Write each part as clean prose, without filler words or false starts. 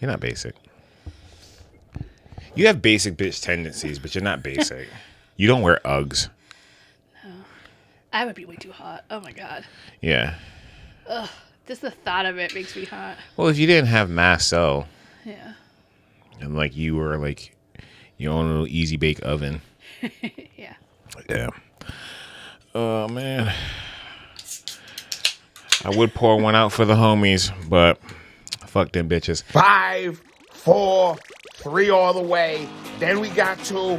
You're not basic. You have basic bitch tendencies, but you're not basic. You don't wear Uggs. No. I would be way too hot. Oh my god. Yeah. Ugh. Just the thought of it makes me hot. Well, if you didn't have Mass-O, Yeah. and like you were like your own little easy bake oven. Yeah. Yeah. Oh man. I would pour one out for the homies, but fuck them bitches. 5, 4, 3 all the way. Then we got 2.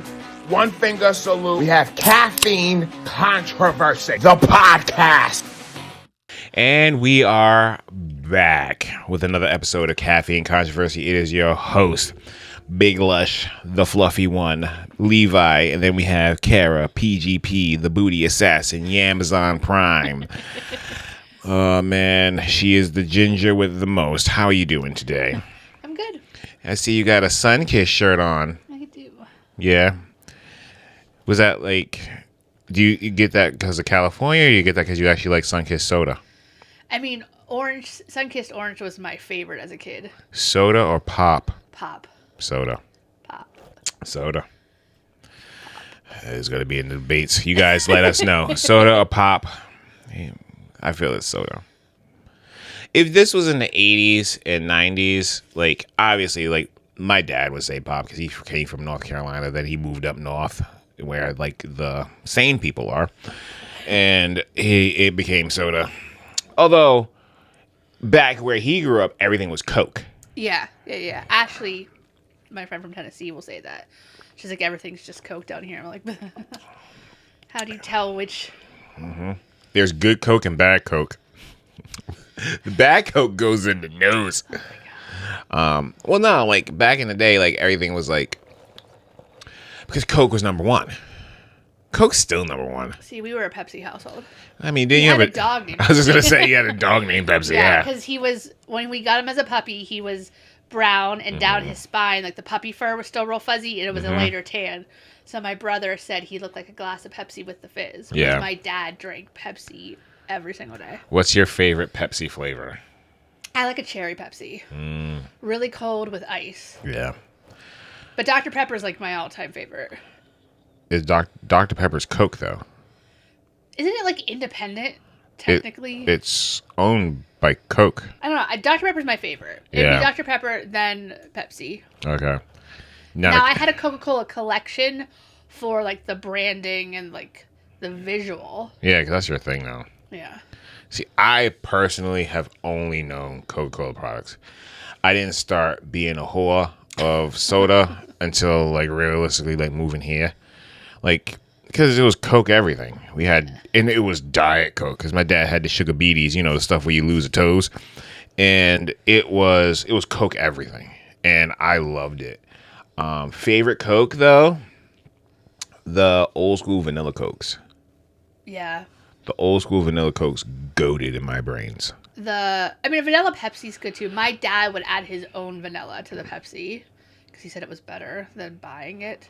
One finger salute. We have Caffeine Controversy, the podcast. And we are back with another episode of Caffeine Controversy. It is your host, Big Lush, the fluffy one, Levi, and then we have Cara, PGP, the booty assassin, Amazon Prime. Oh, man, she is the ginger with the most. How are you doing today? I'm good. I see you got a Sunkist shirt on. I do. Yeah. Was that like, do you get that because of California, or you get that because you actually like Sunkist soda? I mean, Sunkissed orange was my favorite as a kid. Soda or pop? Pop. Soda. Pop. Soda. There's going to be in the debates. You guys let us know. Soda or pop? I feel it's soda. If this was in the 80s and 90s, like, obviously, like, my dad would say pop because he came from North Carolina. Then he moved up north where, like, the sane people are. And it became soda. Although, back where he grew up, everything was Coke. Yeah. Ashley, my friend from Tennessee, will say that. She's like, everything's just Coke down here. I'm like, how do you tell which? Mm-hmm. There's good Coke and bad Coke. The bad Coke goes in the nose. Oh my God. Well, no, like, back in the day, like, everything was like, because Coke was number one. Coke's still number one. See, we were a Pepsi household. I mean, didn't you have a dog named Pepsi. I was just going to say you had a dog named Pepsi, yeah. because he was, when we got him as a puppy, he was brown and down his spine, like the puppy fur was still real fuzzy, and it was a lighter tan. So my brother said he looked like a glass of Pepsi with the fizz. Yeah. Because my dad drank Pepsi every single day. What's your favorite Pepsi flavor? I like a cherry Pepsi. Really cold with ice. Yeah. But Dr. Pepper is like my all-time favorite. Is Dr. Pepper's Coke, though? Isn't it like independent, technically? It's owned by Coke. I don't know. Dr. Pepper's my favorite. It'd be Dr. Pepper, then Pepsi. Okay. Now, I had a Coca-Cola collection for like the branding and like the visual. Yeah, because that's your thing now. Yeah. See, I personally have only known Coca-Cola products. I didn't start being a whore of soda until, like, realistically, like, moving here. Like, because it was Coke everything. We had, and it was Diet Coke, because my dad had the sugar beaties, you know, the stuff where you lose the toes. And it was Coke everything. And I loved it. Favorite Coke, though? The old school vanilla Cokes. Yeah. The old school vanilla Cokes goated in my brains. Vanilla Pepsi's good too. My dad would add his own vanilla to the Pepsi because he said it was better than buying it.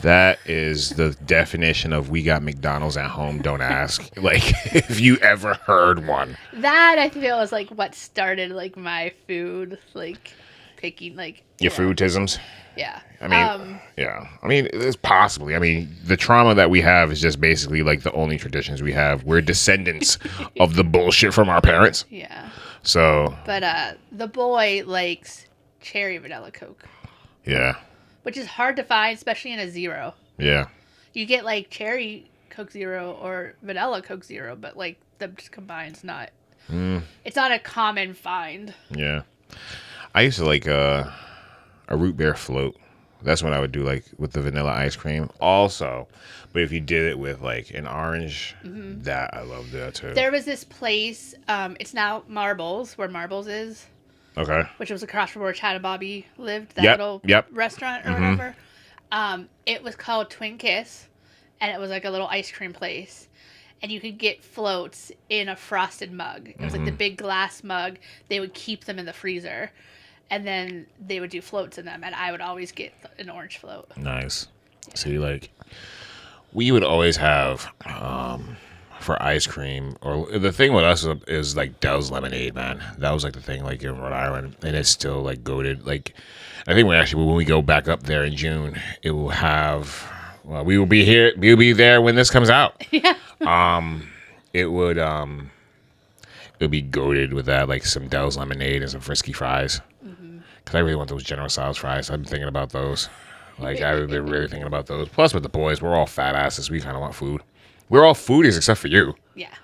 That is the definition of we got McDonald's at home, don't ask. Like, if you ever heard one. That, I feel, is like what started like my food, like picking, like. Your foodisms? Yeah. I mean, yeah. I mean, it's possibly. I mean, the trauma that we have is just basically like the only traditions we have. We're descendants of the bullshit from our parents. Yeah. So. But the boy likes cherry vanilla Coke. Yeah. Which is hard to find, especially in a zero. Yeah. You get like cherry Coke Zero or vanilla Coke Zero, but like them just combined's not. It's not a common find. Yeah. I used to like a root beer float. That's what I would do, like with the vanilla ice cream. Also, but if you did it with like an orange, that I loved that too. There was this place. It's now Marbles, where Marbles is. Okay. Which was across from where Chad and Bobby lived. That little restaurant or whatever. It was called Twin Kiss, and it was like a little ice cream place. And you could get floats in a frosted mug. It was like the big glass mug. They would keep them in the freezer. And then they would do floats in them. And I would always get an orange float. Nice. Yeah. See, like, we would always have for ice cream, or the thing with us is like Dell's lemonade, man. That was like the thing, like in Rhode Island, and it's still like goated. Like, I think when we go back up there in June, it will have. Well, we will be here. We'll be there when this comes out. Yeah. It would it'll be goated with that, like some Dell's lemonade and some frisky fries. Because I really want those General Tso's fries. I've been thinking about those. Like, I've been really thinking about those. Plus, with the boys, we're all fat asses. We kind of want food. We're all foodies except for you. Yeah.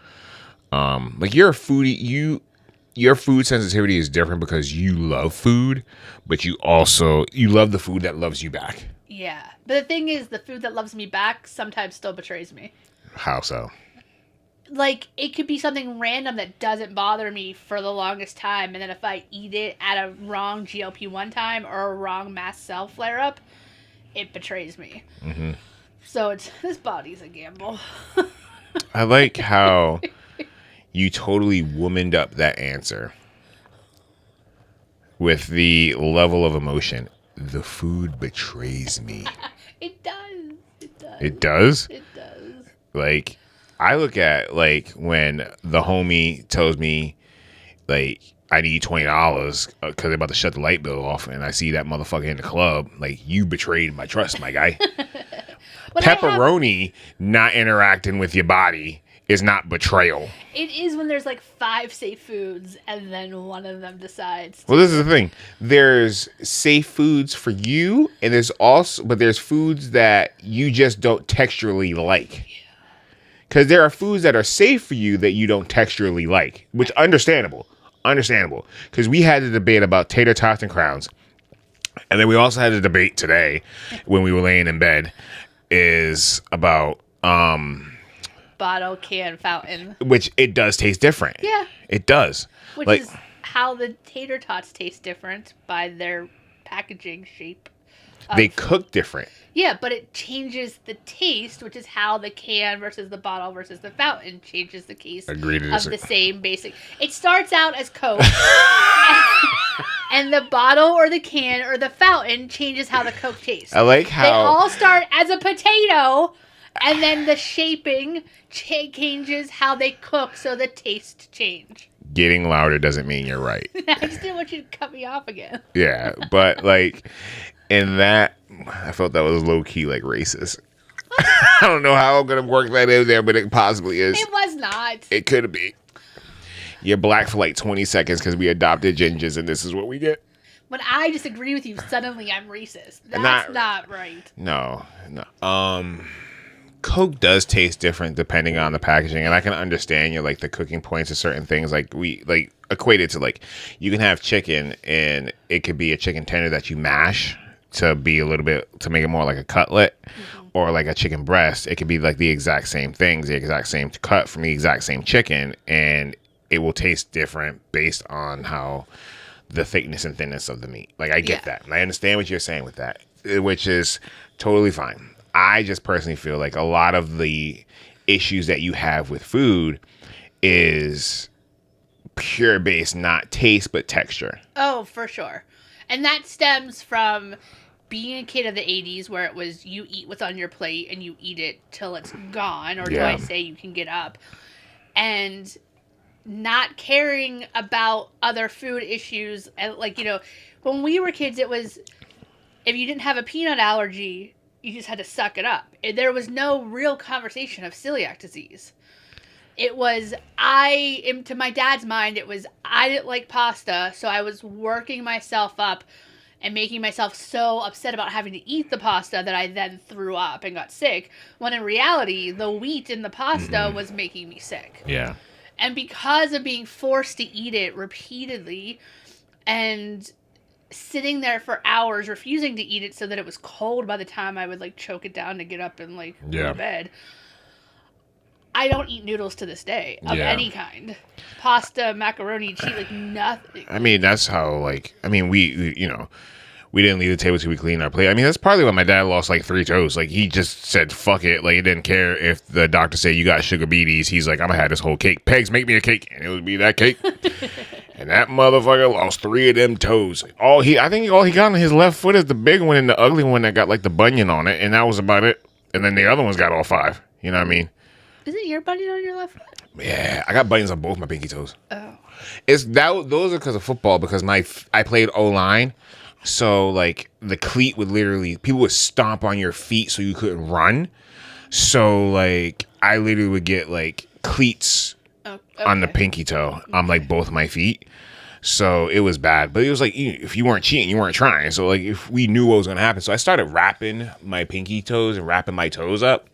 Like, you're a foodie. Your food sensitivity is different because you love food, but you love the food that loves you back. Yeah. But the thing is, the food that loves me back sometimes still betrays me. How so? Like, it could be something random that doesn't bother me for the longest time, and then if I eat it at a wrong GLP-1 time or a wrong mast cell flare-up, it betrays me. Mm-hmm. So this body's a gamble. I like how you totally womaned up that answer with the level of emotion. The food betrays me. It does. It does? It does. Like, I look at, like, when the homie tells me, like, I need $20 because they're about to shut the light bill off, and I see that motherfucker in the club. Like, you betrayed my trust, my guy. Pepperoni not interacting with your body is not betrayal. It is when there's, like, 5 safe foods, and then one of them decides. Well, this is the thing. There's safe foods for you, and there's foods that you just don't texturally like. Because there are foods that are safe for you that you don't texturally like, which understandable. Because we had the debate about tater tots and crowns. And then we also had a debate today when we were laying in bed is about bottle, can, fountain. Which it does taste different. Yeah. It does. Which is how the tater tots taste different by their packaging shape. They cook different. Yeah, but it changes the taste, which is how the can versus the bottle versus the fountain changes the case of the same basic. It starts out as Coke, and the bottle or the can or the fountain changes how the Coke tastes. I like how they all start as a potato, and then the shaping changes how they cook, so the taste change. Getting louder doesn't mean you're right. I just didn't want you to cut me off again. Yeah, but like in that, I felt that was low key like racist. I don't know how I'm gonna work that in there, but it possibly is. It was not. It could be. You're black for like 20 seconds because we adopted gingers, and this is what we get. When I disagree with you, suddenly I'm racist. That's not right. No. Coke does taste different depending on the packaging, and I can understand like the cooking points of certain things. Like we like equate it to like you can have chicken and it could be a chicken tender that you mash to be a little bit to make it more like a cutlet, or like a chicken breast. It could be like the exact same things, the exact same cut from the exact same chicken, and it will taste different based on how the thickness and thinness of the meat. Like I get that, and I understand what you're saying with that, which is totally fine. I just personally feel like a lot of the issues that you have with food is pure based, not taste, but texture. Oh, for sure. And that stems from being a kid of the 80s where it was you eat what's on your plate and you eat it till it's gone, or do I say you can get up? And not caring about other food issues. And like, you know, when we were kids, it was if you didn't have a peanut allergy, you just had to suck it up. There was no real conversation of celiac disease. It was, to my dad's mind, it was, I didn't like pasta, so I was working myself up and making myself so upset about having to eat the pasta that I then threw up and got sick, when in reality, the wheat in the pasta was making me sick. Yeah. And because of being forced to eat it repeatedly and sitting there for hours refusing to eat it so that it was cold by the time I would like choke it down to get up and like go to bed, I don't eat noodles to this day of any kind. Pasta, macaroni, cheese, like nothing. I mean, that's how like, I mean, we you know, we didn't leave the table till we cleaned our plate. I mean, that's partly why my dad lost like 3 toes. Like he just said, fuck it. Like he didn't care if the doctor said you got sugar beaties. He's like, I'm gonna have this whole cake. Pegs, make me a cake. And it would be that cake. And that motherfucker lost 3 of them toes. I think all he got on his left foot is the big one and the ugly one that got like the bunion on it, and that was about it. And then the other one's got all 5. You know what I mean? Isn't your bunion on your left foot? Yeah, I got bunions on both my pinky toes. Oh. Those are because of football, because I played O-line. So, like, the cleat would literally, people would stomp on your feet so you couldn't run. So, like, I literally would get, like, cleats on the pinky toe on, like, both my feet. So, it was bad. But it was like, if you weren't cheating, you weren't trying. So, like, if we knew what was going to happen. So, I started wrapping my pinky toes and wrapping my toes up.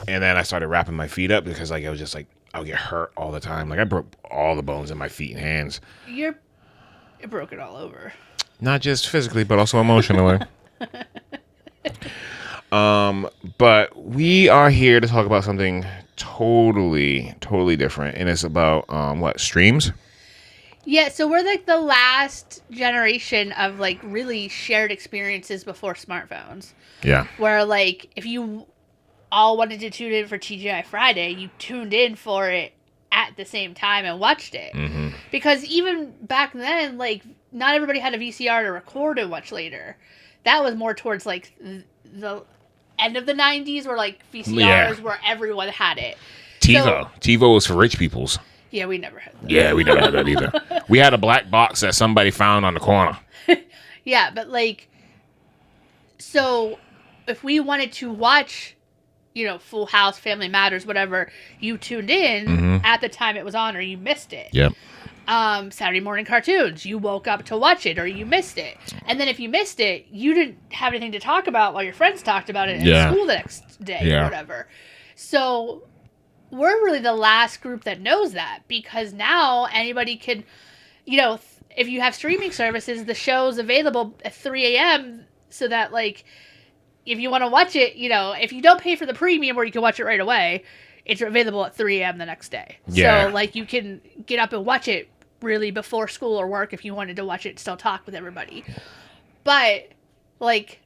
And then I started wrapping my feet up because, like, I was just, like, I would get hurt all the time. Like, I broke all the bones in my feet and hands. You broke it all over. Not just physically, but also emotionally. But we are here to talk about something totally different. And it's about, streams? Yeah, so we're like the last generation of like really shared experiences before smartphones. Yeah. Where like if you all wanted to tune in for TGI Friday, you tuned in for it at the same time and watched it. Mm-hmm. Because even back then, like, not everybody had a VCR to record and watch later. That was more towards, like, the end of the 90s where, like, VCRs where everyone had it. TiVo. TiVo was for rich peoples. Yeah, we never had that. Yeah, we never had that either. We had a black box that somebody found on the corner. Yeah, but, like, so if we wanted to watch, you know, Full House, Family Matters, whatever, you tuned in at the time it was on or you missed it. Yep. Saturday morning cartoons, you woke up to watch it or you missed it. And then if you missed it, you didn't have anything to talk about while your friends talked about it in school the next day or whatever. So we're really the last group that knows that, because now anybody can, you know, if you have streaming services, the show's available at 3 a.m. so that, like, if you want to watch it, you know, if you don't pay for the premium where you can watch it right away, it's available at 3 a.m. the next day. Yeah. So, like, you can get up and watch it really before school or work if you wanted to watch it and still talk with everybody. But, like,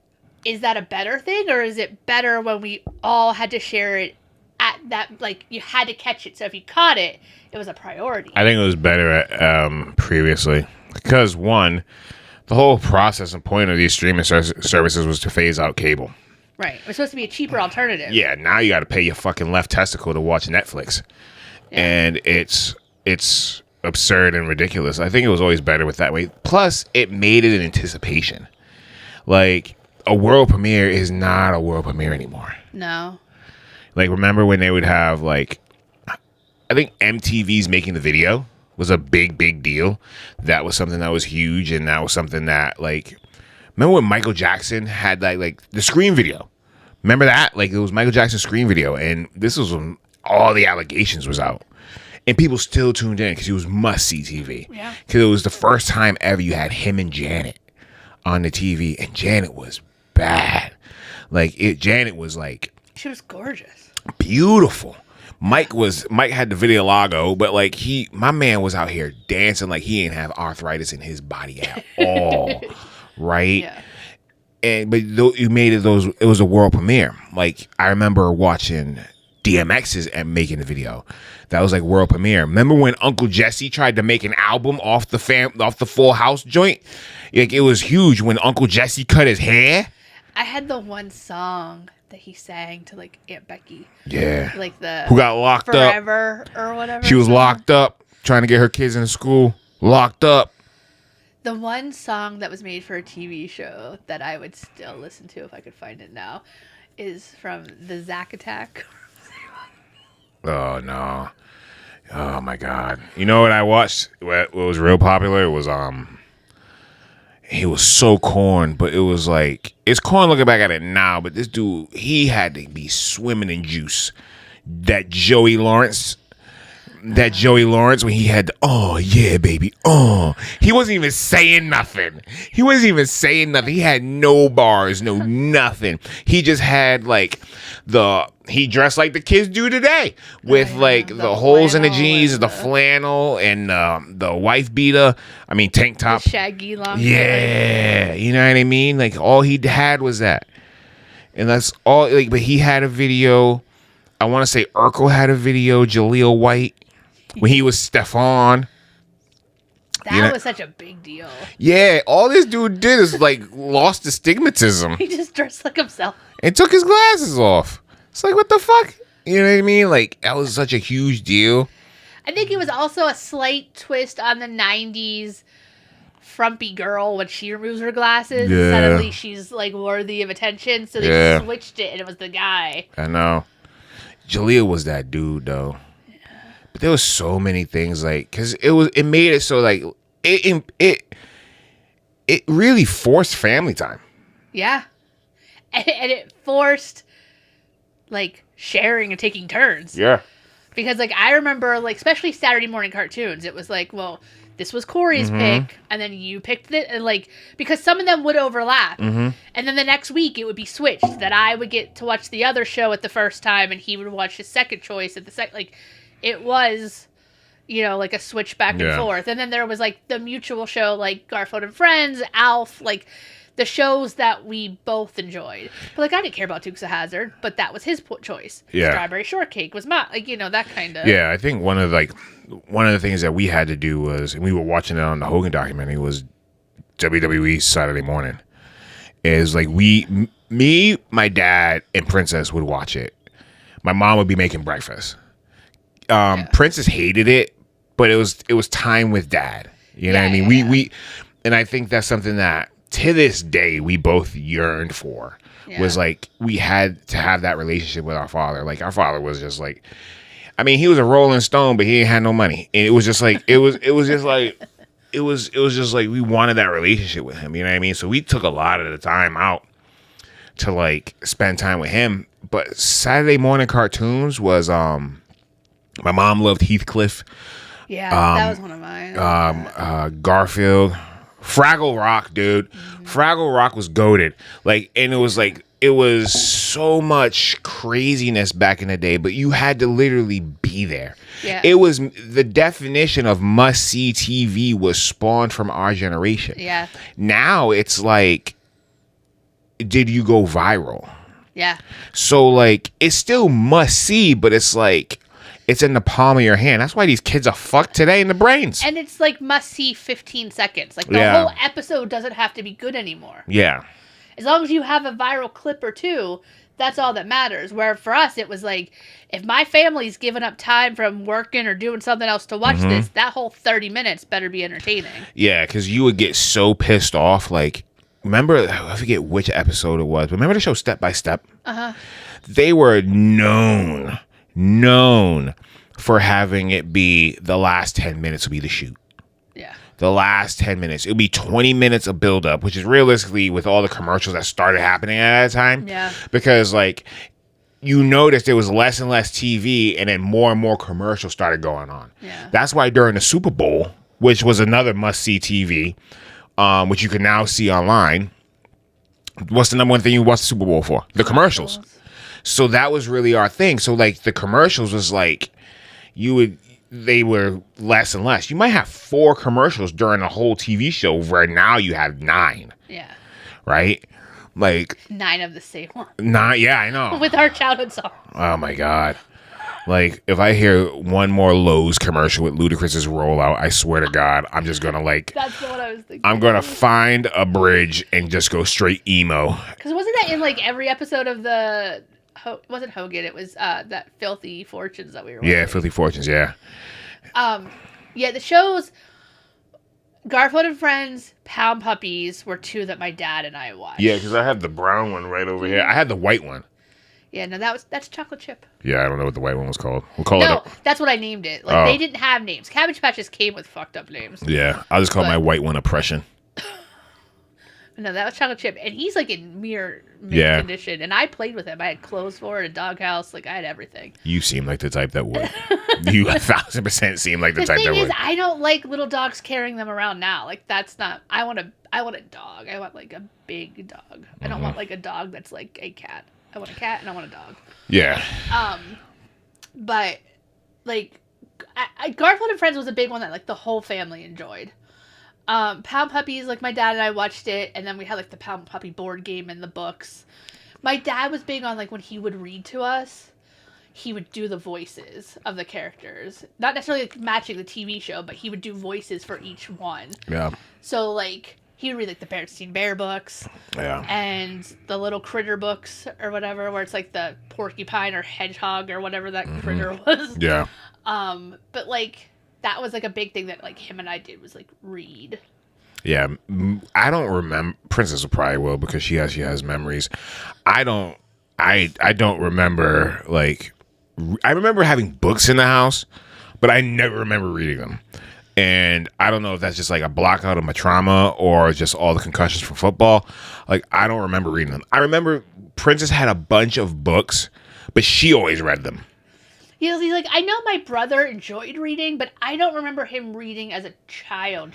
is that a better thing, or is it better when we all had to share it at that, like, you had to catch it. So if you caught it, it was a priority. I think it was better previously. Because, one, the whole process and point of these streaming services was to phase out cable. Right. It was supposed to be a cheaper alternative. Yeah, now you got to pay your fucking left testicle to watch Netflix. Yeah. And it's absurd and ridiculous. I think it was always better with that way. Plus, it made it an anticipation. Like, a world premiere is not a world premiere anymore. No. Like, remember when they would have, like, I think MTV's Making the Video was a big deal. That was something that was huge, and that was something that, like, remember when Michael Jackson had like the Scream video? Remember that? Like, it was Michael Jackson's Scream video, and this was when all the allegations was out. And people still tuned in because it was must-see TV. Yeah. Because it was the first time ever you had him and Janet on the TV, and Janet was bad. Like, Janet was, like... She was gorgeous. Beautiful. Mike had the Videolago, but, like, my man was out here dancing like he didn't have arthritis in his body at all. Right? Yeah. But you made it it was a world premiere. Like, I remember watching DMX's and making the video. That was like world premiere. Remember when Uncle Jesse tried to make an album off the Full House joint? Like, it was huge when Uncle Jesse cut his hair. I had the one song that he sang to, like, Aunt Becky. Yeah. Like the who got locked Forever up or whatever. She was locked up trying to get her kids into school. Locked up. The one song that was made for a TV show that I would still listen to if I could find it now is from the Zack Attack. Oh, no. Oh, my God. You know what I watched? What was real popular? It was, he was so corn, but it was like, it's corn looking back at it now, but this dude, he had to be swimming in juice. That Joey Lawrence when he had oh yeah baby, oh, he wasn't even saying nothing. He had no bars, no nothing. He just had like he dressed like the kids do today with the holes in the jeans, the flannel, and the wife beater. I mean tank top, the shaggy long. Yeah, you know what I mean. Like all he had was that, and that's all. Like, but he had a video. I want to say Urkel had a video. Jaleel White. When he was Stefan. That was such a big deal. Yeah, all this dude did is like lost the stigmatism. He just dressed like himself. And took his glasses off. It's like, what the fuck? You know what I mean? Like, that was such a huge deal. I think it was also a slight twist on the 90s frumpy girl when she removes her glasses. Yeah. And suddenly she's, like, worthy of attention. So they switched it, and it was the guy. I know. Jaleel was that dude, though. Yeah. But there was so many things, like, because it made it so, like, it really forced family time. Yeah. And it forced, like, sharing and taking turns. Yeah. Because, like, I remember, like, especially Saturday morning cartoons, it was like, well, this was Corey's pick, and then you picked it, and, like, because some of them would overlap. And then the next week, it would be switched, that I would get to watch the other show at the first time, and he would watch his second choice at the second. Like, it was, you know, like a switch back and forth. And then there was, like, the mutual show, like Garfield and Friends, Alf, like, the shows that we both enjoyed. But, like, I didn't care about Dukes of Hazzard, but that was his choice. Yeah. Strawberry Shortcake was my, like, you know, that kind of. Yeah, I think one of the things that we had to do was, and we were watching it on the Hogan documentary, was WWE Saturday morning. Is like me, my dad, and Princess would watch it. My mom would be making breakfast. Princess hated it, but it was time with dad. You know what I mean? We and I think that's something that to this day we both yearned for. Was like we had to have that relationship with our father. Like our father was just like, I mean, he was a Rolling Stone, but he ain't had no money, and it was just like it was just like we wanted that relationship with him. You know what I mean? So we took a lot of the time out to like spend time with him. But Saturday morning cartoons was my mom loved Heathcliff. Yeah, that was one of mine. Garfield. Fraggle Rock, dude. Fraggle Rock was goated. Like, and it was so much craziness back in the day, but you had to literally be there. Yeah. It was the definition of must-see TV was spawned from our generation. Yeah. Now it's like, did you go viral? Yeah. So like, it's still must-see, but it's like, it's in the palm of your hand. That's why these kids are fucked today in the brains. And it's like must see 15 seconds. Like the whole episode doesn't have to be good anymore. Yeah. As long as you have a viral clip or two, that's all that matters. Where for us, it was like, if my family's given up time from working or doing something else to watch this, that whole 30 minutes better be entertaining. Yeah, because you would get so pissed off. Like, remember, I forget which episode it was, but remember the show Step by Step? Uh-huh. They were known for having it be the last 10 minutes would be the shoot. Yeah. The last 10 minutes. It would be 20 minutes of build-up, which is realistically with all the commercials that started happening at that time. Yeah. Because, like, you noticed there was less and less TV, and then more and more commercials started going on. Yeah. That's why during the Super Bowl, which was another must-see TV, which you can now see online, what's the number one thing you watch the Super Bowl for? The commercials. So that was really our thing. So like the commercials was like they were less and less. You might have 4 commercials during the whole TV show where now you have 9. Yeah. Right? Like 9 of the same one. 9, yeah, I know. With our childhood songs. Oh my God. Like if I hear one more Lowe's commercial with Ludacris's rollout, I swear to God, I'm just gonna like. That's what I was thinking. I'm gonna find a bridge and just go straight emo. Because wasn't that in like every episode of the? Wasn't Hogan? It was that Filthy Fortunes that we were watching. Yeah, Filthy Fortunes, yeah. Yeah, the shows Garfield and Friends, Pound Puppies were 2 that my dad and I watched. Yeah, because I have the brown one right over here. I had the white one. Yeah, no, that's Chocolate Chip. Yeah, I don't know what the white one was called. We'll call it. No, that's what I named it. Like they didn't have names. Cabbage Patches came with fucked up names. Yeah, I'll just call my white one Oppression. No, that was Chocolate Chip, and he's like in mere condition. And I played with him. I had clothes for it, a doghouse, like I had everything. You seem like the type that would. You 1,000% seem like the type that would. The thing is, I don't like little dogs carrying them around now. Like that's not. I want a dog. I want like a big dog. I don't want like a dog that's like a cat. I want a cat and I want a dog. Yeah. But like, Garfield and Friends was a big one that like the whole family enjoyed. Pound Puppies, like my dad and I watched it, and then we had like the Pound Puppy board game and the books. My dad was big on like when he would read to us, he would do the voices of the characters. Not necessarily like, matching the TV show, but he would do voices for each one. Yeah. So like he would read like the Berenstain Bear books. Yeah. And the little critter books or whatever, where it's like the porcupine or hedgehog or whatever that critter was. Yeah. But like that was like a big thing that like him and I did was like read. Yeah. I don't remember. Princess probably will because she has memories. I don't remember like. I remember having books in the house, but I never remember reading them. And I don't know if that's just like a block out of my trauma or just all the concussions from football. Like, I don't remember reading them. I remember Princess had a bunch of books, but she always read them. Yeah, like I know my brother enjoyed reading, but I don't remember him reading as a child.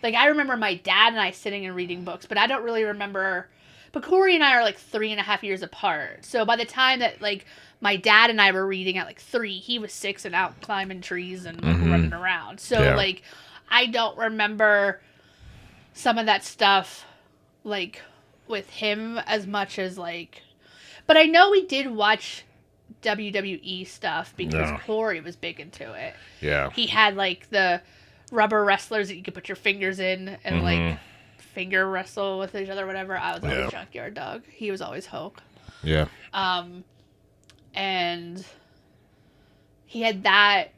Like, I remember my dad and I sitting and reading books, but I don't really remember. But Corey and I are like 3.5 years apart. So by the time that like my dad and I were reading at like 3, he was 6 and out climbing trees and running around. So like, I don't remember some of that stuff like with him as much as like, but I know we did watch WWE stuff because Corey was big into it. Yeah. He had like the rubber wrestlers that you could put your fingers in and like finger wrestle with each other, whatever. I was always Junkyard Dog. He was always Hulk. Yeah. And he had that.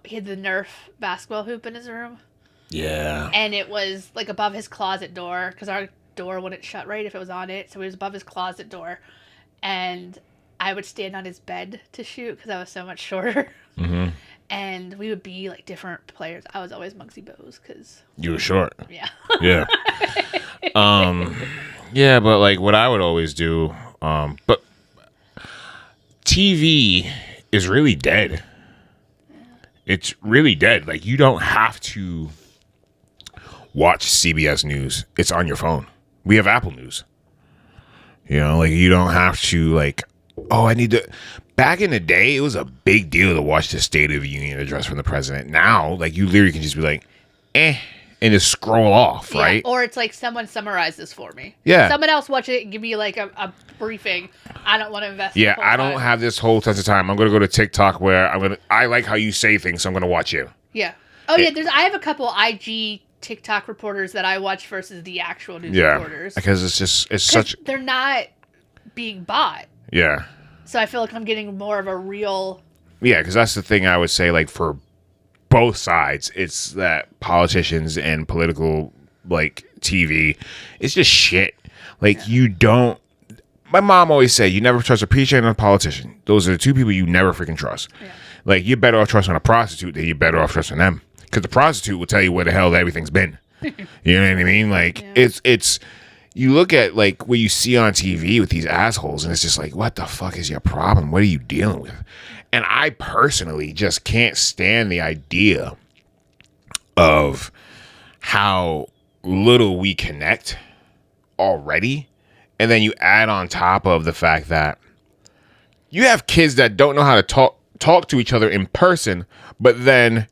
He had the Nerf basketball hoop in his room. Yeah. And it was like above his closet door because our door wouldn't shut right if it was on it. So it was above his closet door, and I would stand on his bed to shoot because I was so much shorter. And we would be like different players. I was always Muggsy Bogues because you were short. Yeah. Yeah. Yeah, but like what I would always do, but TV is really dead. It's really dead. Like, you don't have to watch CBS News. It's on your phone. We have Apple News. You know, like, you don't have to like, oh, I need to. Back in the day, it was a big deal to watch the State of the Union address from the president. Now, like, you literally can just be like, and just scroll off, right? Or it's like, someone summarize this for me. Yeah. Someone else watch it and give me like a briefing. I don't want to invest. Yeah, I don't have this whole tons of time. I'm gonna go to TikTok where I like how you say things, so I'm gonna watch you. Yeah. Oh yeah. I have a couple IG TikTok reporters that I watch versus the actual news reporters. Because they're not being bought. Yeah. So I feel like I'm getting more of a real. Yeah, because that's the thing I would say. Like, for both sides, it's that politicians and political like TV, it's just shit. Like, you don't. My mom always said, you never trust a preacher and a politician. Those are the two people you never freaking trust. Yeah. Like, you're better off trusting a prostitute than you're better off trusting them. Because the prostitute will tell you where the hell everything's been. You know what I mean? Like, it's you look at, like, what you see on TV with these assholes, and it's just like, what the fuck is your problem? What are you dealing with? And I personally just can't stand the idea of how little we connect already. And then you add on top of the fact that you have kids that don't know how to talk to each other in person, but then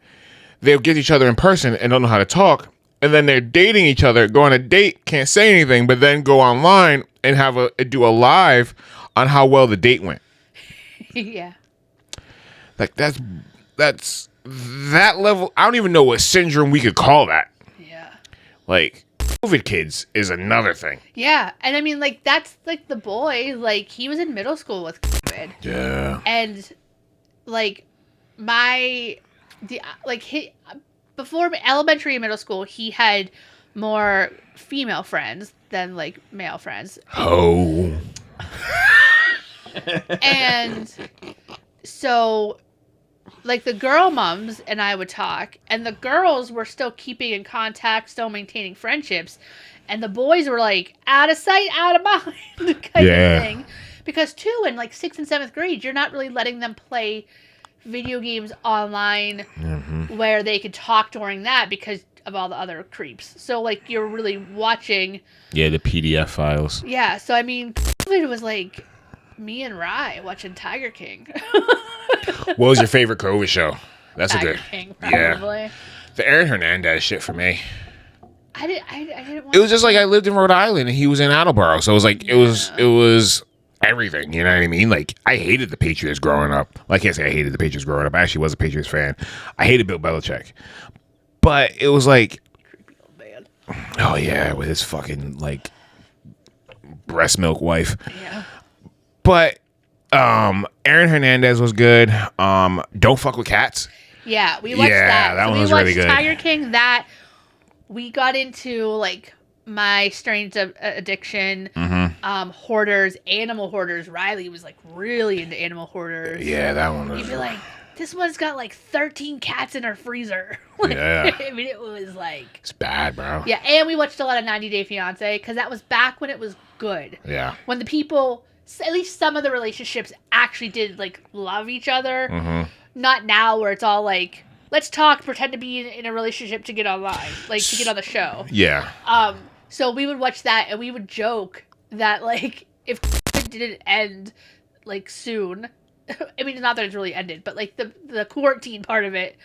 they'll get each other in person and don't know how to talk. And then they're dating each other, go on a date, can't say anything, but then go online and do a live on how well the date went. Yeah. Like, that's that level. I don't even know what syndrome we could call that. Yeah. Like, COVID kids is another thing. Yeah. And I mean, like, that's like the boy, like, he was in middle school with COVID. Yeah. And like before elementary and middle school, he had more female friends than like male friends. Oh. And so, like, the girl mums and I would talk, and the girls were still keeping in contact, still maintaining friendships, and the boys were like out of sight, out of mind kind of thing. Because too, in like 6th and 7th grade, you're not really letting them play video games online where they could talk during that because of all the other creeps. So like, you're really watching. Yeah, the PDF files. Yeah, so I mean, COVID was like me and Rye watching Tiger King. What was your favorite COVID show? That's Tiger King, probably. Yeah. The Aaron Hernandez shit for me. I didn't want. It was just like I lived in Rhode Island and he was in Attleboro, so it was like it was everything. You know what I mean? Like, I hated the Patriots growing up. Well, I can't say I hated the Patriots growing up. I actually was a Patriots fan. I hated Bill Belichick, but it was like, creepy old man. Oh yeah, with his fucking like breast milk wife. Yeah. But Aaron Hernandez was good. Don't Fuck with Cats. Yeah, we watched that. That so one was we watched really good. Tiger King. That we got into like my strange addiction, hoarders, animal hoarders. Riley was like really into animal hoarders. Yeah, that one was. You'd be like, this one's got like 13 cats in her freezer. Like, Yeah. I mean, it was like. It's bad, bro. Yeah, and we watched a lot of 90 Day Fiancé because that was back when it was good. Yeah. When the people, at least some of the relationships actually did like love each other. Mm-hmm. Not now where it's all like, let's talk, pretend to be in a relationship to get online, like to get on the show. Yeah. So we would watch that and we would joke that like if it didn't end like soon, I mean not that it's really ended, but like the quarantine part of it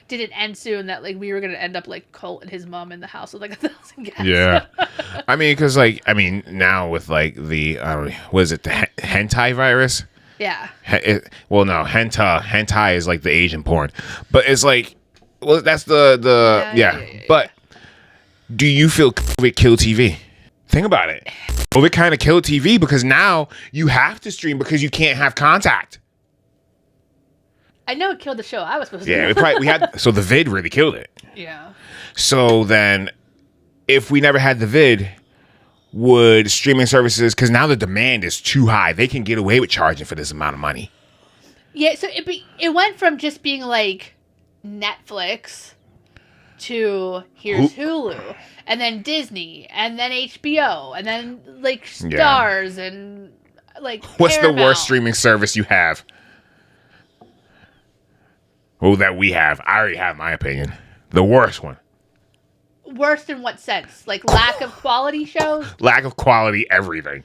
didn't end soon, that like we were gonna end up like Colt and his mom in the house with like 1,000 cats. Yeah. I mean, because like now with like the what is it, the hentai virus? Yeah. Well, no, hentai is like the Asian porn, but it's like, well, that's the yeah. But do you feel COVID killed TV? Think about it. COVID kind of killed TV because now you have to stream because you can't have contact. I know it killed the show I was supposed to. Yeah, we had so the vid really killed it. Yeah. So then, if we never had the vid, would streaming services, because now the demand is too high, they can get away with charging for this amount of money. Yeah, so it went from just being like Netflix to here's Hulu, and then Disney, and then HBO, and then like Stars, and like what's Paramount. the worst streaming service you have? Oh, that we have. I already have my opinion. The worst one. Worst in what sense? Like lack of quality shows? Lack of quality everything.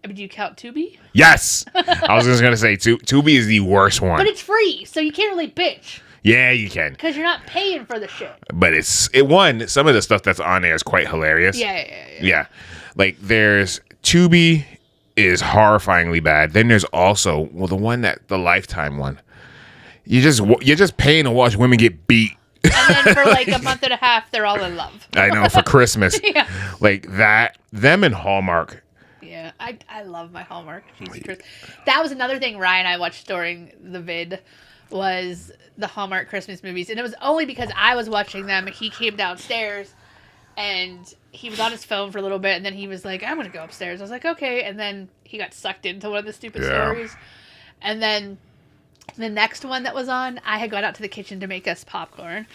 I mean, do you count Tubi? Yes. I was just going to say, Tubi is the worst one. But it's free, so you can't really bitch. Yeah, you can. Because you're not paying for the shit. But some of the stuff that's on there is quite hilarious. Yeah. Like, there's Tubi is horrifyingly bad. Then there's also, the Lifetime one. You're just paying to watch women get beat. And then for like a month and a half, they're all in love. I know, for Christmas. Yeah. Like that, them and Hallmark. Yeah, I love my Hallmark. Jesus Christ. That was another thing Ryan and I watched during the vid, was the Hallmark Christmas movies. And it was only because I was watching them. He came downstairs and he was on his phone for a little bit. And then he was like, I'm going to go upstairs. I was like, okay. And then he got sucked into one of the stupid stories. And then the next one that was on, I had gone out to the kitchen to make us popcorn,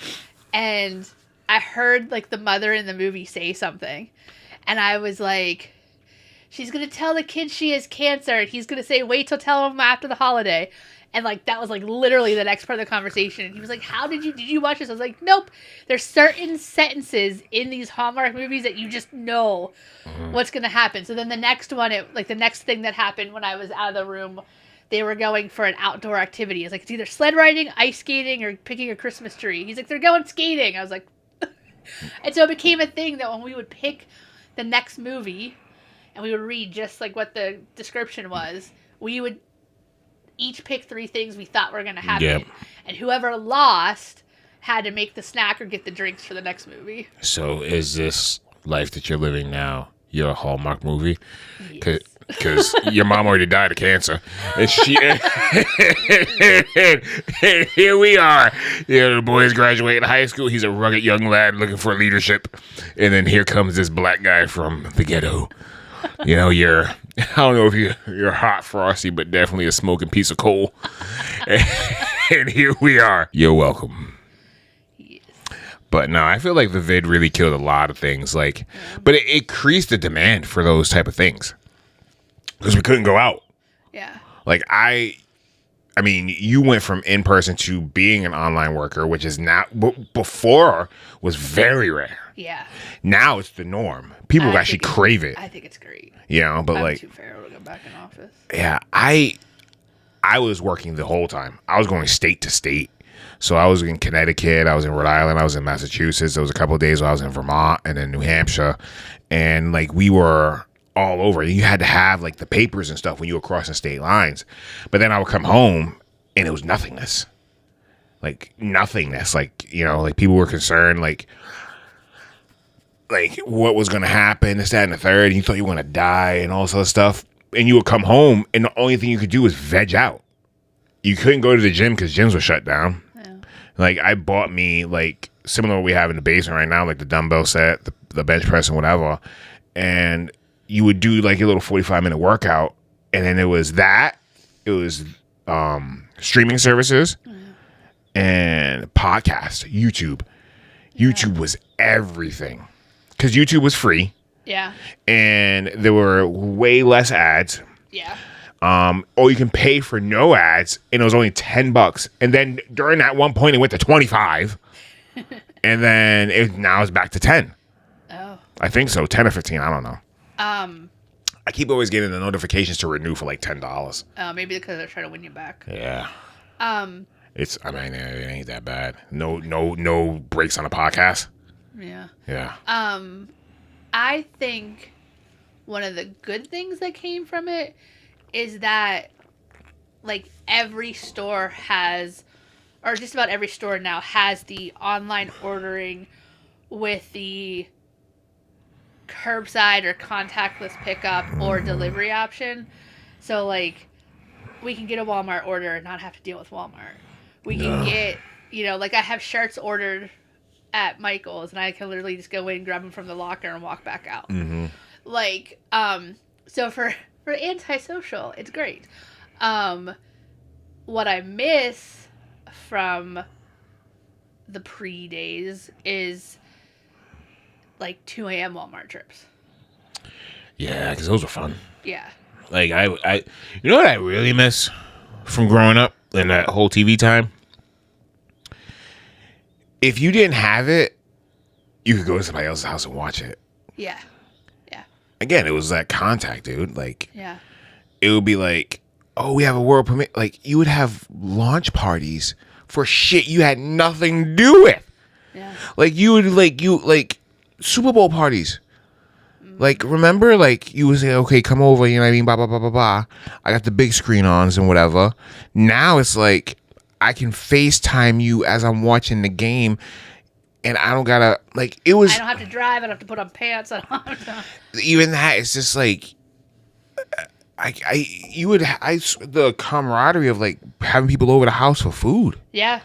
and I heard like the mother in the movie say something, and I was like, she's gonna tell the kid she has cancer, and he's gonna say, wait till tell him after the holiday. And like that was like literally the next part of the conversation. And he was like, did you watch this? I was like, nope. There's certain sentences in these Hallmark movies that you just know what's gonna happen. So then the next one, the next thing that happened when I was out of the room, they were going for an outdoor activity. It's like, it's either sled riding, ice skating, or picking a Christmas tree. He's like, they're going skating. I was like, and so it became a thing that when we would pick the next movie and we would read just like what the description was, we would each pick 3 things we thought were going to happen. Yep. And whoever lost had to make the snack or get the drinks for the next movie. So is this life that you're living now your Hallmark movie? Yes. Because your mom already died of cancer, and and here we are. The boy's graduating high school. He's a rugged young lad looking for leadership, and then here comes this black guy from the ghetto. I don't know if you're hot frosty, but definitely a smoking piece of coal. And here we are. You're welcome. Yes. But no, I feel like the vid really killed a lot of things. But it increased the demand for those type of things. Because we couldn't go out. Yeah. Like, I mean, you went from in-person to being an online worker, which is now, before was very rare. Yeah. Now it's the norm. People actually crave it. I think it's great. But I'm too feral to go back in office. Yeah, I was working the whole time. I was going state to state. So I was in Connecticut, I was in Rhode Island, I was in Massachusetts. There was a couple of days where I was in Vermont and then New Hampshire. And, like, we were all over. You had to have like the papers and stuff when you were crossing state lines. But then I would come home and it was nothingness. Like nothingness. Like, like people were concerned. Like like what was going to happen, this, that, and the third, and you thought you were going to die and all sort of stuff. And you would come home, and the only thing you could do was veg out. You couldn't go to the gym because gyms were shut down. Yeah. Like, I bought me, like, similar to what we have in the basement right now, like the dumbbell set, the bench press and whatever. And you would do, like, your little 45-minute workout. And then it was streaming services and podcasts, YouTube. Yeah. YouTube was everything. Because YouTube was free. Yeah. And there were way less ads. Yeah. Or you can pay for no ads, and it was only $10. And then during that one point, it went to 25. And then now it's back to 10. Oh. I think so, 10 or 15. I don't know. I keep always getting the notifications to renew for like $10. Oh, maybe because they're trying to win you back. Yeah. It ain't that bad. No breaks on a podcast. Yeah. Yeah. I think one of the good things that came from it is that, like, every store has, or just about every store now has the online ordering with the curbside or contactless pickup or delivery option. So, like, we can get a Walmart order and not have to deal with Walmart. We can get, like, I have shirts ordered at Michael's, and I can literally just go in, grab them from the locker, and walk back out. Mm-hmm. Like, so for antisocial, it's great. What I miss from the pre-days is, like, 2 a.m. Walmart trips. Yeah, because those were fun. Yeah. Like, I you know what I really miss from growing up and that whole TV time? If you didn't have it, you could go to somebody else's house and watch it. Yeah. Yeah. Again, it was that contact, dude. Like, yeah. It would be like, oh, we have a world premiere. Like, you would have launch parties for shit you had nothing to do with. Yeah. Like, you would, like Super Bowl parties. Like, remember, like, you would say, okay, come over, you know what I mean, blah, blah, blah, blah, blah. I got the big screen ons and whatever. Now it's like, I can FaceTime you as I'm watching the game, and I don't gotta, like, it was... I don't have to drive, I don't have to put on pants, I don't have to... Even that, it's just like, the camaraderie of, like, having people over the house for food. Yeah.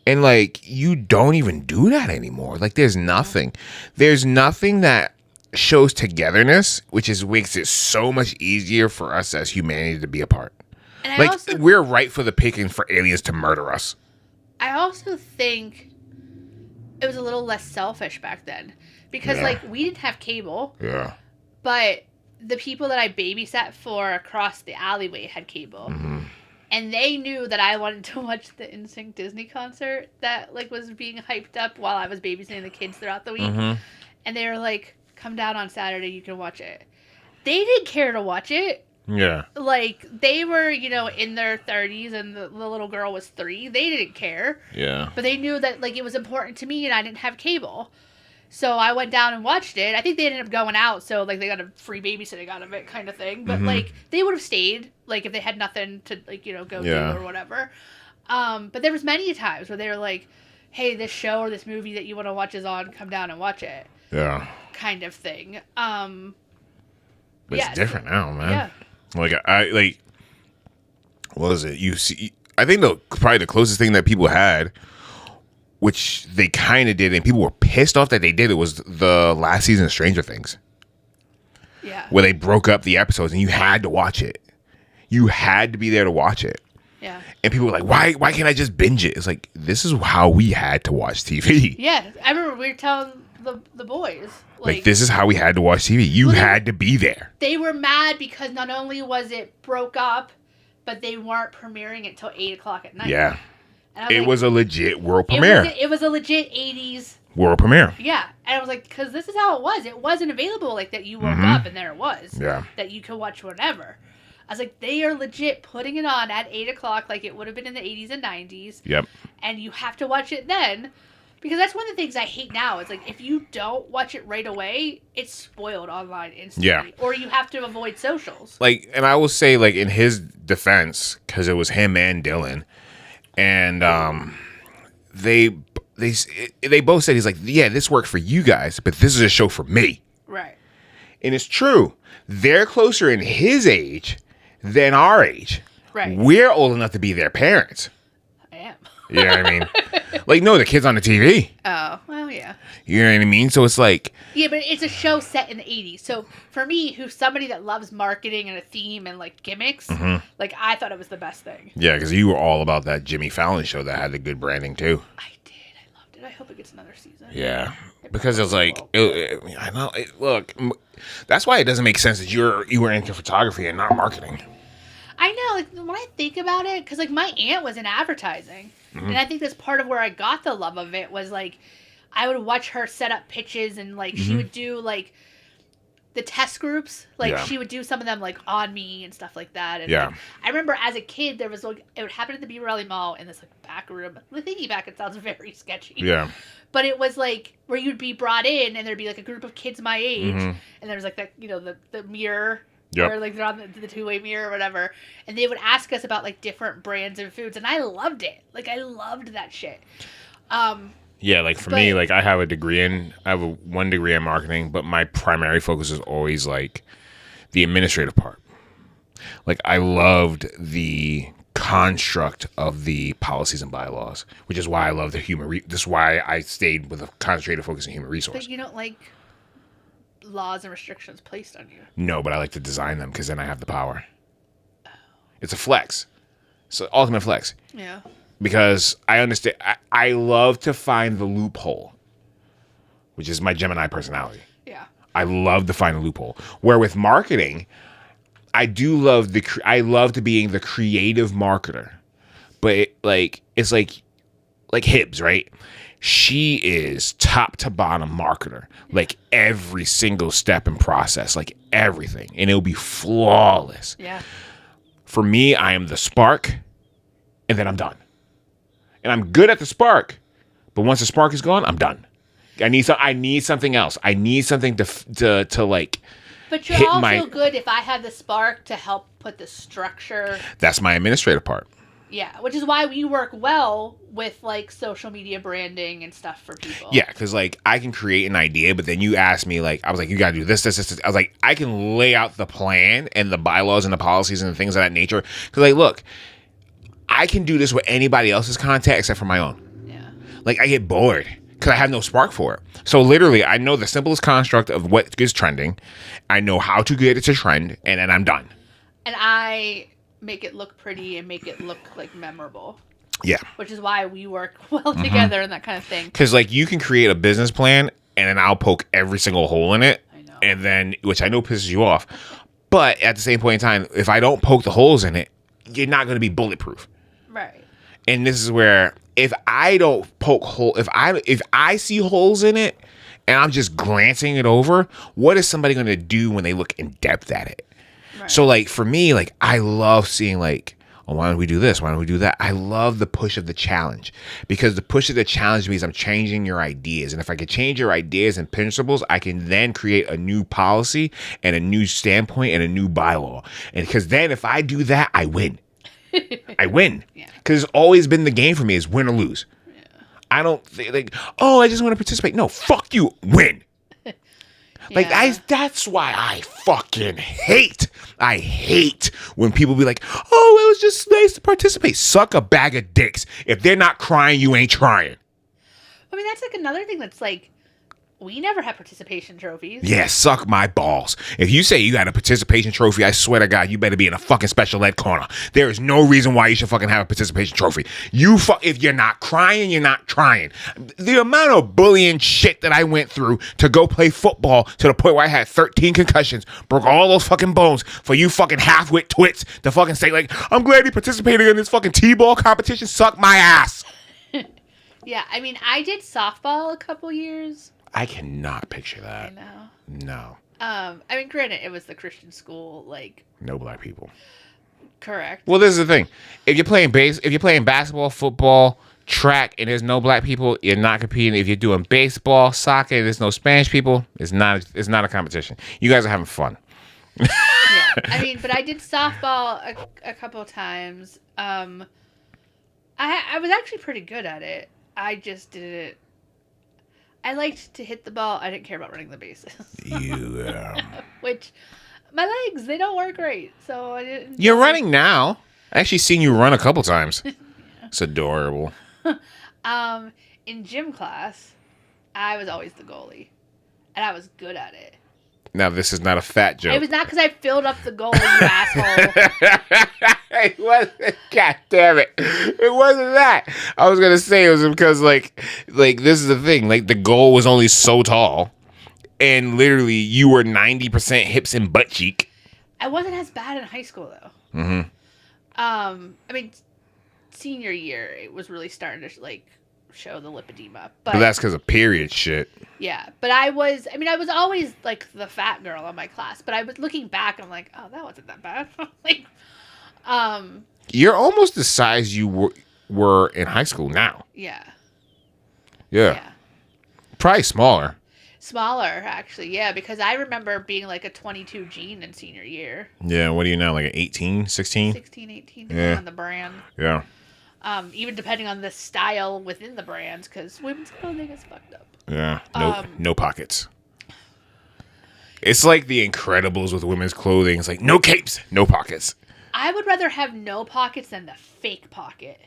And, like, you don't even do that anymore. Like, there's nothing. There's nothing that shows togetherness, which makes it so much easier for us as humanity to be apart. And like, we're right for the picking for aliens to murder us. I also think it was a little less selfish back then. Because, like, we didn't have cable. Yeah. But the people that I babysat for across the alleyway had cable. Mm-hmm. And they knew that I wanted to watch the NSYNC Disney concert that, like, was being hyped up while I was babysitting the kids throughout the week. Mm-hmm. And they were like, come down on Saturday, you can watch it. They didn't care to watch it. Yeah. Like, they were, in their 30s, and the little girl was 3. They didn't care. Yeah. But they knew that, like, it was important to me, and I didn't have cable. So I went down and watched it. I think they ended up going out, so, like, they got a free babysitting out of it kind of thing. But, like, they would have stayed, like, if they had nothing to, like, go do or whatever. But there was many times where they were like, hey, this show or this movie that you want to watch is on, come down and watch it. Yeah. Kind of thing. But it's different now, man. Yeah. Like, what was it? You see, I think probably the closest thing that people had, which they kind of did, and people were pissed off that they did it, was the last season of Stranger Things. Yeah. Where they broke up the episodes, and you had to watch it. You had to be there to watch it. Yeah. And people were like, why can't I just binge it? It's like, this is how we had to watch TV. Yeah. I remember we were telling the boys. Like, this is how we had to watch TV. You had to be there. They were mad because not only was it broke up, but they weren't premiering it till 8 o'clock at night. Yeah. It was a legit world premiere. It was a legit 80s world premiere. Yeah. And I was like, because this is how it was. It wasn't available like that. You woke up and there it was. Yeah. That you could watch whenever. I was like, they are legit putting it on at 8 o'clock like it would have been in the 80s and 90s. Yep. And you have to watch it then. Because that's one of the things I hate now. It's like, if you don't watch it right away, it's spoiled online instantly. Yeah. Or you have to avoid socials. Like, and I will say, like, in his defense, because it was him and Dylan, and they they both said, he's like, yeah, this worked for you guys, but this is a show for me. Right. And it's true. They're closer in his age than our age. Right. We're old enough to be their parents. I am. You know what I mean? Like, no, the kid's on the TV. Oh, well, yeah. You know what I mean? So it's like... Yeah, but it's a show set in the 80s. So for me, who's somebody that loves marketing and a theme and, like, gimmicks, like, I thought it was the best thing. Yeah, because you were all about that Jimmy Fallon show that had the good branding, too. I did. I loved it. I hope it gets another season. Yeah. Because it was like... I know. Look, that's why it doesn't make sense that you were into photography and not marketing. I know, like, when I think about it, because, like, my aunt was in advertising, and I think that's part of where I got the love of it was, like, I would watch her set up pitches, and, like, she would do, like, the test groups. Like, she would do some of them, like, on me and stuff like that. And, like, I remember as a kid, there was, like, it would happen at the Beaver Valley Mall in this, like, back room. The thinking back, it sounds very sketchy. Yeah. But it was, like, where you'd be brought in, and there'd be, like, a group of kids my age, and there was, like, that, you know, the mirror. Yep. Or like they're on the two-way mirror or whatever, and they would ask us about like different brands and foods, and I loved it. Like I loved that shit. Yeah, like for me, like I have a 1 degree in marketing, but my primary focus is always like the administrative part. Like I loved the construct of the policies and bylaws, which is why I love the this is why I stayed with a concentrated focus on human resource. But you don't like laws and restrictions placed on you. No, but I like to design them because then I have the power. It's a flex. It's an ultimate flex. Yeah. Because I understand. I love to find the loophole, which is my Gemini personality. Yeah. I love to find a loophole. Where with marketing, I do love I love to being the creative marketer, but it's like Hibbs, right? She is top to bottom marketer, like every single step and process, like everything, and it'll be flawless. Yeah. For me, I am the spark, and then I'm done. And I'm good at the spark, but once the spark is gone, I'm done. I need something else. I need something to like. But you're also good if I have the spark to help put the structure. That's my administrative part. Yeah, which is why we work well with like social media branding and stuff for people. Yeah, because like I can create an idea, but then you ask me like, I was like, you gotta do this. I was like, I can lay out the plan and the bylaws and the policies and things of that nature. Because like, look, I can do this with anybody else's content except for my own. Yeah. Like I get bored because I have no spark for it. So literally, I know the simplest construct of what is trending. I know how to get it to trend, and then I'm done. And I make it look pretty and make it look like memorable. Yeah. Which is why we work well together and that kind of thing. Because like you can create a business plan and then I'll poke every single hole in it. I know. And then, which I know pisses you off. But at the same point in time, if I don't poke the holes in it, you're not going to be bulletproof. Right. And this is where if I don't poke hole, if I see holes in it and I'm just glancing it over, what is somebody going to do when they look in depth at it? Right. So like for me, like I love seeing like, oh, why don't we do this? Why don't we do that? I love the push of the challenge because the push of the challenge means I'm changing your ideas. And if I can change your ideas and principles, I can then create a new policy and a new standpoint and a new bylaw. And because then if I do that, I win. I win. Yeah. Because it's always been the game for me is win or lose. Yeah. I don't think like, oh, I just want to participate. No, fuck you. Win. Like that's why I fucking hate. I hate when people be like, "Oh, it was just nice to participate." Suck a bag of dicks. If they're not crying, you ain't trying. I mean, that's like another thing that's like, we never have participation trophies. Yeah, suck my balls. If you say you got a participation trophy, I swear to God, you better be in a fucking special ed corner. There is no reason why you should fucking have a participation trophy. If you're not crying, you're not trying. The amount of bullying shit that I went through to go play football to the point where I had 13 concussions, broke all those fucking bones for you fucking half-wit twits to fucking say like, I'm glad he participated in this fucking T-ball competition. Suck my ass. Yeah, I mean, I did softball a couple years. I cannot picture that. I know. No. I mean, granted, it was the Christian school, like no black people. Correct. Well, this is the thing: if you're playing basketball, football, track, and there's no black people, you're not competing. If you're doing baseball, soccer, and there's no Spanish people, it's not a competition. You guys are having fun. Yeah, I mean, but I did softball a couple of times. I was actually pretty good at it. I just didn't. I liked to hit the ball. I didn't care about running the bases. Which, my legs, they don't work great. So I didn't. You're running now. I actually seen you run a couple times. Yeah. It's adorable. In gym class, I was always the goalie. And I was good at it. Now, this is not a fat joke. It was not because I filled up the goal, you asshole. It wasn't. God damn it! It wasn't that. I was gonna say it was because like this is the thing. Like the goal was only so tall, and literally you were 90% hips and butt cheek. I wasn't as bad in high school though. Mm-hmm. I mean, senior year it was really starting to like show the lipedema, but that's because of period shit. Yeah, but I was always like the fat girl in my class, but I was looking back, I'm like, oh, that wasn't that bad. Like, you're almost the size you were in high school now. Yeah. Probably smaller. Smaller, actually, yeah, because I remember being like a 22 jean in senior year. Yeah, what are you now, like an 18, 16? 16, 18, depending on the brand. Yeah. Even depending on the style within the brands, because women's clothing is fucked up. Yeah, no pockets. It's like The Incredibles with women's clothing. It's like, no capes, no pockets. I would rather have no pockets than the fake pocket.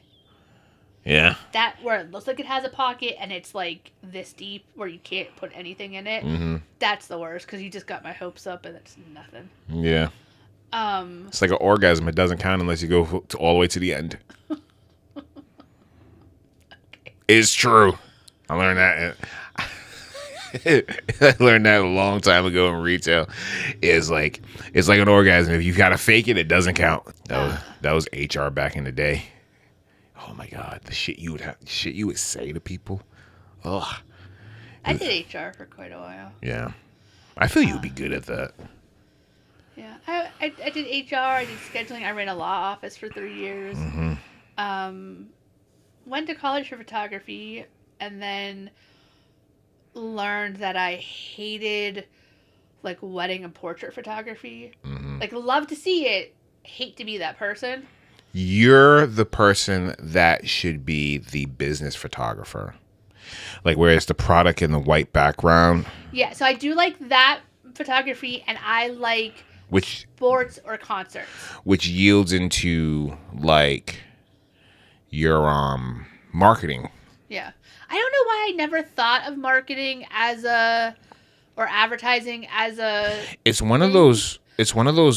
Yeah. That where it looks like it has a pocket and it's like this deep where you can't put anything in it. Mm-hmm. That's the worst because you just got my hopes up and it's nothing. Yeah. It's like an orgasm. It doesn't count unless you go all the way to the end. Okay. It's true. I learned that. I learned that a long time ago in retail. It's like an orgasm. If you gotta fake it, it doesn't count. That was HR back in the day. Oh my God, the shit you would say to people. Ugh. I did HR for quite a while. Yeah, I feel you'd be good at that. Yeah, I did HR. I did scheduling. I ran a law office for 3 years. Mm-hmm. Went to college for photography, and then learned that I hated like wedding and portrait photography. Mm-hmm. Like, love to see it, hate to be that person. You're the person that should be the business photographer. Like, where it's the product in the white background. Yeah, so I do like that photography, and I like sports or concerts. Which yields into, like, your marketing. Yeah. I don't know why I never thought of marketing or advertising as a... It's one of those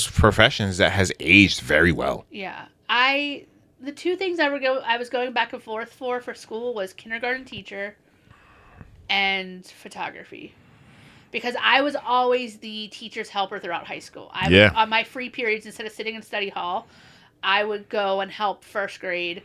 professions that has aged very well. Yeah. The two things I was going back and forth for school was kindergarten teacher and photography, because I was always the teacher's helper throughout high school. On my free periods, instead of sitting in study hall, I would go and help first grade